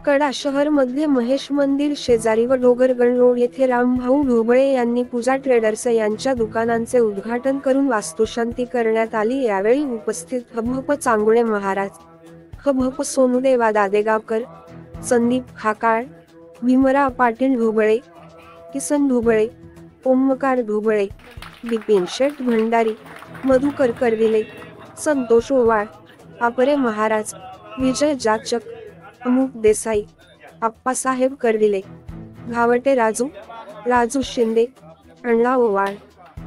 कडा शहर मध्ये महेश मंदिर शेजारी व डोगरगण रोड येथे रामभाऊ ढोबळे यांनी पूजा ट्रेडर्स यांच्या दुकानांचे उद्घाटन करून वास्तुशांती करण्यात आली। यावेळी उपस्थित हभप चांगुळे महाराज, हभप सोनुदेवा दादेगावकर, संदीप खाकाळ, भीमराव पाटील ढोबळे, किसन ढोबळे, ओमकार ढोबळे, बिपिन शेठ भंडारी, मधुकर करविले, संतोष ओवाळ, आपरे महाराज, विजय जाचक, अमुक देसाई, आप्पासाहेब करविले, घावटे राजू, राजू शिंदे, अण्णा ओवाळ,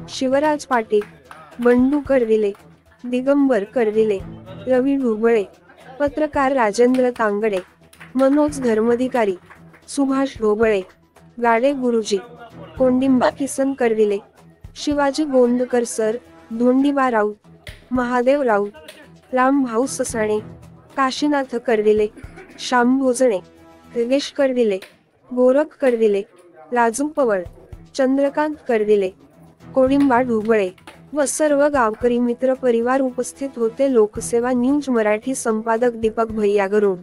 शिवराज पाटील, बंडू करविले, दिगंबर करविले, रवी ढोबळे, पत्रकार राजेंद्र तांगडे, मनोज धर्माधिकारी, सुभाष ढोबळे, गाडे गुरुजी, कोंडिंबा किसन करविले, शिवाजी गोंदकर सर, धोंडीबा राऊत, महादेव राऊत, रामभाऊ ससाणे, काशीनाथ करविले, श्याम भोजणे, योगेश करविले, गोरख करविले, राजू पवळ, चंद्रकांत करविले, कोडिंबा ढोबळे व सर्व गावकरी मित्र परिवार उपस्थित होते। लोकसेवा न्यूज मराठी संपादक दीपक भैया गरुड।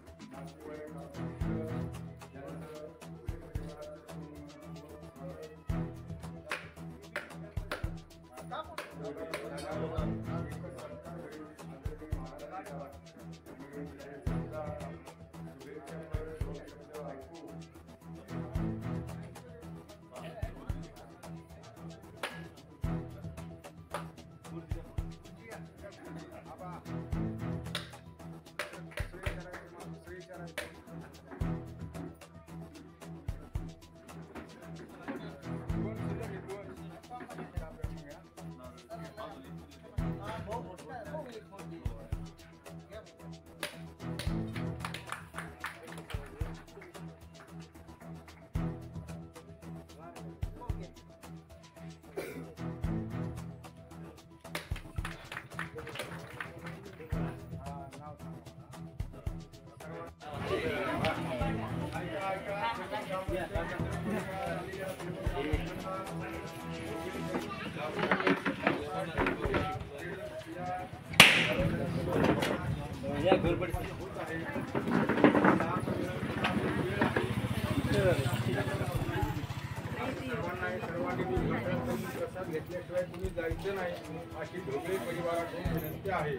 घेतल्याशिवाय तुम्ही जायचं नाही अशी ढोबळे परिवाराकडून विनंती आहे।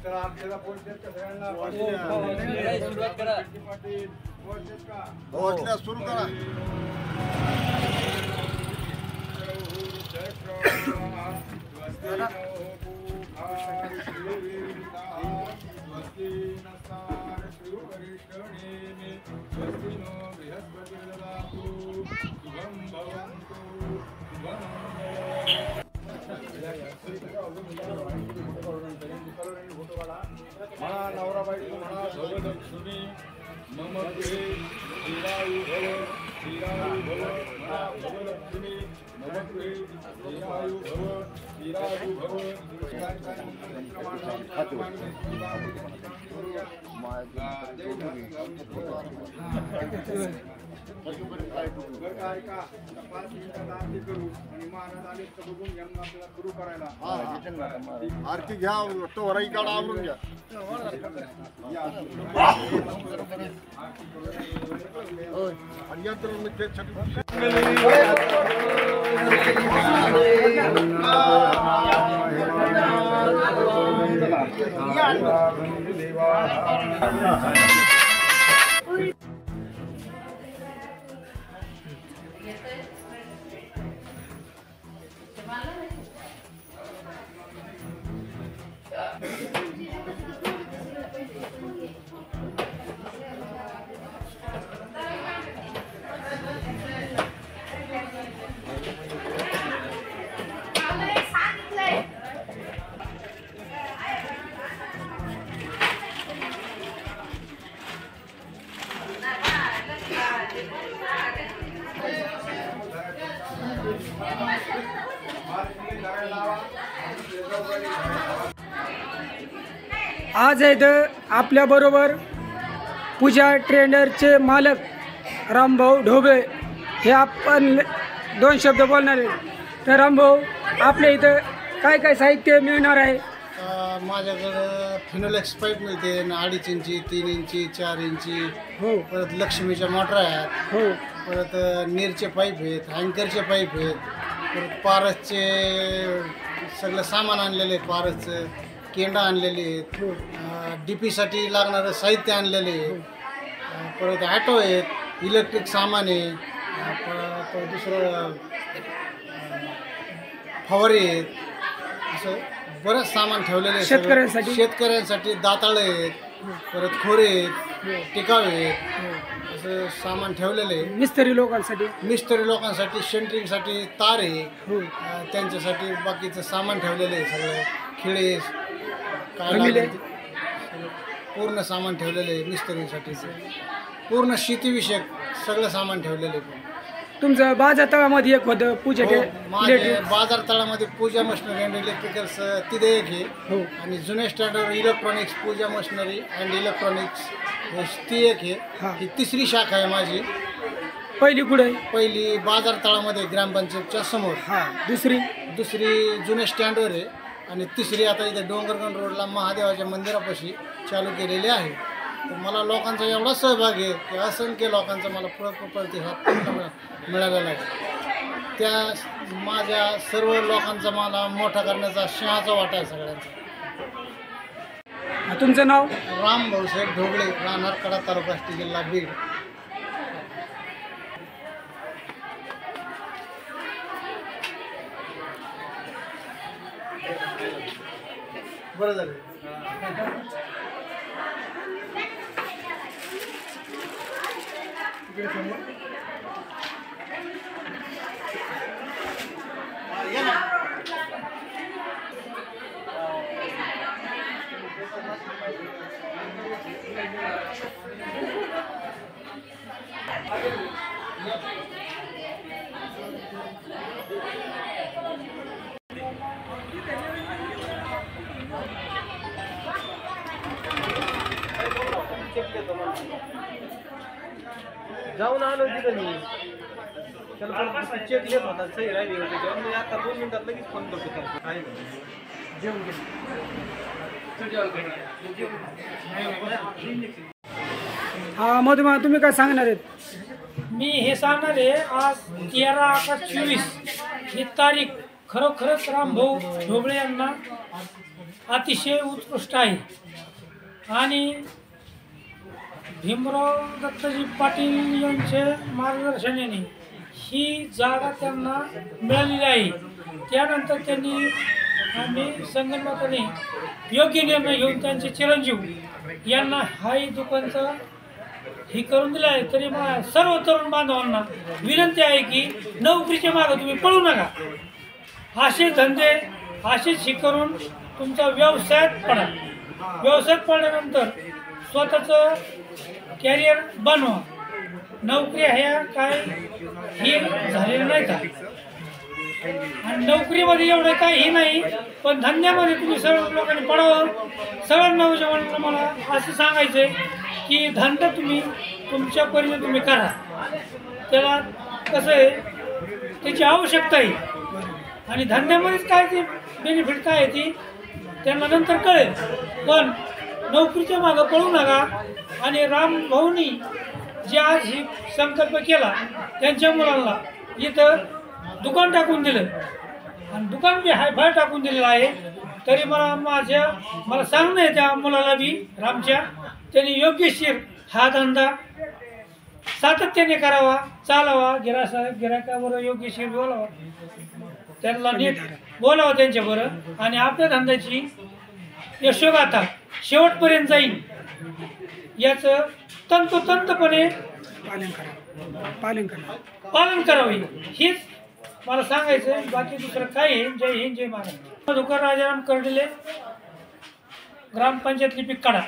तर आपल्याला पोहोचत का सगळ्यांना सुरुवात करा। पोहोचण्यास सुरू करा। म्हणा नवरा बायको म्हणा भवलक्ष्मी मम गृहे दीर्घायु भव दीर्घायु भव म्हणा भवलक्ष्मी मम गृहे दीर्घायु भव दीर्घायु भव आरती घ्या तो वराई काढा आवरून घ्या आणि यंत्र आज आहेत आपल्याबरोबर पूजा ट्रेडरचे मालक रामभाऊ ढोबळे, हे आपण 2 शब्द बोलणार आहेत। तर रामभाऊ, आपल्या इथं काय काय साहित्य मिळणार आहे? माझ्याकडं फिनोलेक्स पाईप मिळते, 2.5 इंची, 3 इंची, 4 इंची, हो परत लक्ष्मीच्या मोटर आहेत, हो परत नीरचे पाईप आहेत, अँकरचे पाईप आहेत, परत पारसचे सगळं सामान आणलेले आहे, पारसचं केंडा आणलेले आहेत, DP साठी लागणारं साहित्य आणलेले आहे, परत ॲटो आहेत, इलेक्ट्रिक सामान आहे, परत दुसरं फवारे आहेत, असं बरंच सामान ठेवलेलं आहे। शेतकऱ्यांसाठी दाताळे आहेत, परत खोरे आहेत, टिकावे आहेत, असं सामान ठेवलेलं आहे। मिस्त्री लोकांसाठी सेंटरिंगसाठी तार आहे, त्यांच्यासाठी बाकीचं सामान ठेवलेलं आहे, सगळं खिळे काय लागेल ते पूर्ण सामान ठेवलेलं आहे। मिस्त्रींसाठीचं पूर्ण शेतीविषयक सगळं सामान ठेवलेलं आहे। तुमचं बाजार तळामध्ये एक होतं पूजा माझे बाजार तळामध्ये पूजा मशिनरी अँड इलेक्ट्रिकल्स तिथे एक आहे, आणि जुने standard electronics Pooja machinery and electronics ती एक आहे। ही 3री शाखा आहे माझी। पहिली कुठे? पहिली बाजार तळामध्ये ग्रामपंचायतच्या समोर, दुसरी जुने स्टँडवर आहे, आणि 3री आता इथे डोंगरगण रोडला महादेवाच्या मंदिरापाशी चालू केलेली आहे। तर मला लोकांचा एवढा सहभाग आहे की असंख्य लोकांचा मला प्रतिसाद मिळालेला आहे। त्या माझ्या सर्व लोकांचा मला मोठा करण्याचा सिंहाचा वाटा आहे सगळ्यांचा। तुमचं नाव? रामभाऊ साहेब ढोबळे, राहणार कडा, तालुका आष्टी, जिल्हा बीड। बरं झालं। जाऊन आलो तिथं मी, त्याला चेक येत होता, सही राहिली होती, जेवण मी आता 2 मिनिटात लगेच फोन करतो त्याला। काय जेवण हा मधुमा, तुम्ही काय सांगणार आहेत? मी हे सांगणार आहे, आज 13/8/24 ही तारीख खरोखरच रामभाऊ ढोबळे यांना अतिशय उत्कृष्ट आहे, आणि भीमराव दत्तजी पाटील यांचे मार्गदर्शनाने ही जागा त्यांना मिळालेली आहे। त्यानंतर त्यांनी आम्ही संगणमताने योग्य निर्णय घेऊन त्यांचे चिरंजीव यांना हाही दुकानचं हे करून दिलं आहे। तरी मला सर्व तरुण बांधवांना विनंती आहे की नोकरीच्या मागं तुम्ही पळू नका, असे धंदे असेच हे करून तुमचा व्यवसायात पडा। व्यवसायात पडल्यानंतर स्वतःचं कॅरियर बनवा। नोकरी ह्या काय हे झालेलं नाही का, आणि नोकरीमध्ये एवढं काही हे नाही, पण धंद्यामध्ये तुम्ही सर्व लोकांनी पडावं। सर्व नवजवानांना मला असं सांगायचं आहे की धंदा तुम्ही तुमच्या परीने तुम्ही करा। त्याला कसं आहे, त्याची आवश्यकता आहे, आणि धंद्यामध्येच काय ते बेनिफिट काय आहे ती त्यांना नंतर कळेल, पण नोकरीच्या मागं पळू नका। आणि रामभाऊनी जे आज ही संकल्प केला, त्यांच्या मुलांना इथं दुकान टाकून दिलं, आणि दुकान बी हायफाय टाकून दिलेलं आहे। तरी मला सांगणं आहे त्या मुलाला बी रामच्या, त्यांनी योग्यशीर हा धंदा सातत्याने करावा, चालावा, गिराकाबरोबर योग्यशीर बोलावा, त्यांना नीट बोलावं त्यांच्याबरोबर, आणि आपल्या धंद्याची यशोगाथा शेवटपर्यंत जाईल याचं तंतोतंतपणे पालन करावे, हीच मला सांगायचं आहे। बाकी दुसरं काय आहे? जय हिंद, जय महाराष्ट्र। मधुकर राजाराम कर्डिले, ग्रामपंचायत लिपिक कडा।